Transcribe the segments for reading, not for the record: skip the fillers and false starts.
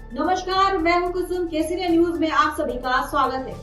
नमस्कार, मैं हूं कुसुम। केसरिया न्यूज में आप सभी का स्वागत है।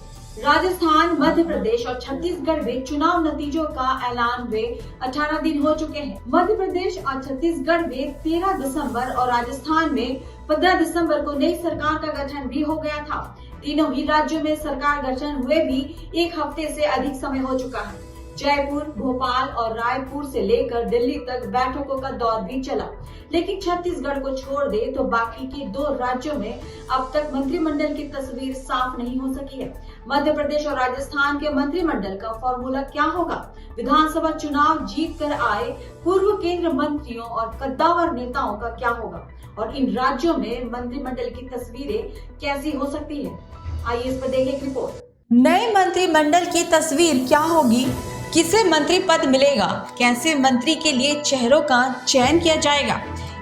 राजस्थान, मध्य प्रदेश और छत्तीसगढ़ में चुनाव नतीजों का ऐलान हुए 18 दिन हो चुके हैं। मध्य प्रदेश और छत्तीसगढ़ में 13 दिसंबर और राजस्थान में 15 दिसंबर को नई सरकार का गठन भी हो गया था। तीनों ही राज्यों में सरकार गठन हुए भी एक हफ्ते से अधिक समय हो चुका है। जयपुर, भोपाल और रायपुर से लेकर दिल्ली तक बैठकों का दौर भी चला, लेकिन छत्तीसगढ़ को छोड़ दे तो बाकी के 2 राज्यों में अब तक मंत्रिमंडल की तस्वीर साफ नहीं हो सकी है। मध्य प्रदेश और राजस्थान के मंत्रिमंडल का फॉर्मूला क्या होगा? विधानसभा चुनाव जीत कर आए पूर्व केंद्र मंत्रियों और कद्दावर नेताओं का क्या होगा? और इन राज्यों में मंत्रिमंडल की तस्वीरें कैसी हो सकती है? आइए इस पर देखें एक रिपोर्ट। नए मंत्रिमंडल की तस्वीर क्या होगी? किसे मंत्री पद मिलेगा? कैसे मंत्री के लिए चेहरों का चयन किया जाएगा?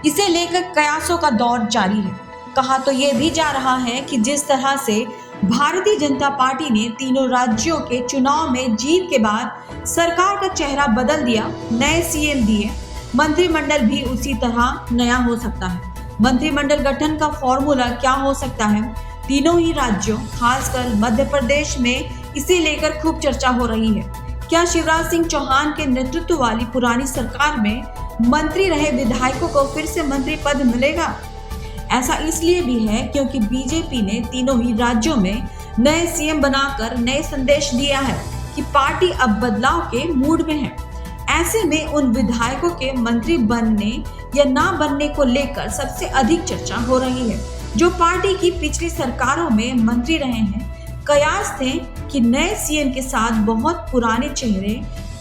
इसे लेकर कयासों का दौर जारी है। कहा तो ये भी जा रहा है कि जिस तरह से भारतीय जनता पार्टी ने तीनों राज्यों के चुनाव में जीत के बाद सरकार का चेहरा बदल दिया, नए सीएम दिए, मंत्रिमंडल भी उसी तरह नया हो सकता है। मंत्रिमंडल गठन का फॉर्मूला क्या हो सकता है? तीनों ही राज्यों, खासकर मध्य प्रदेश में इसे लेकर खूब चर्चा हो रही है। क्या शिवराज सिंह चौहान के नेतृत्व वाली पुरानी सरकार में मंत्री रहे विधायकों को फिर से मंत्री पद मिलेगा? ऐसा इसलिए भी है क्योंकि बीजेपी ने तीनों ही राज्यों में नए सीएम बनाकर नए संदेश दिया है कि पार्टी अब बदलाव के मूड में है। ऐसे में उन विधायकों के मंत्री बनने या ना बनने को लेकर सबसे अधिक चर्चा हो रही है, जो पार्टी की पिछली सरकारों में मंत्री रहे हैं। कयास थे कि नए सीएम के साथ बहुत पुराने चेहरे,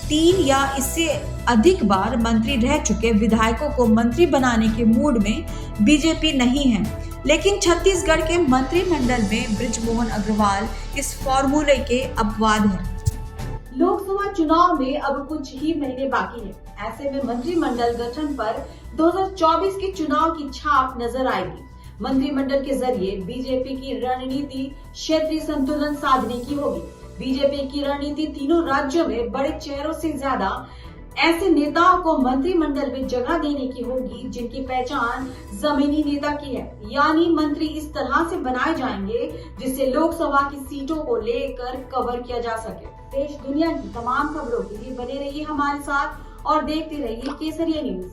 3 या इससे अधिक बार मंत्री रह चुके विधायकों को मंत्री बनाने के मूड में बीजेपी नहीं है। लेकिन छत्तीसगढ़ के मंत्रिमंडल में बृजमोहन अग्रवाल इस फॉर्मूले के अपवाद हैं। लोकसभा चुनाव में अब कुछ ही महीने बाकी है। ऐसे में मंत्रिमंडल गठन पर 2024 के चुनाव की छाप नजर आएगी। मंत्रिमंडल के जरिए बीजेपी की रणनीति क्षेत्रीय संतुलन साधने की होगी। बीजेपी की रणनीति तीनों राज्यों में बड़े चेहरों से ज्यादा ऐसे नेताओं को मंत्रिमंडल में जगह देने की होगी जिनकी पहचान जमीनी नेता की है। यानी मंत्री इस तरह से बनाए जाएंगे जिससे लोकसभा की सीटों को लेकर कवर किया जा सके। देश दुनिया की तमाम खबरों के लिए बने रहिए हमारे साथ और देखते रहिए केसरिया न्यूज।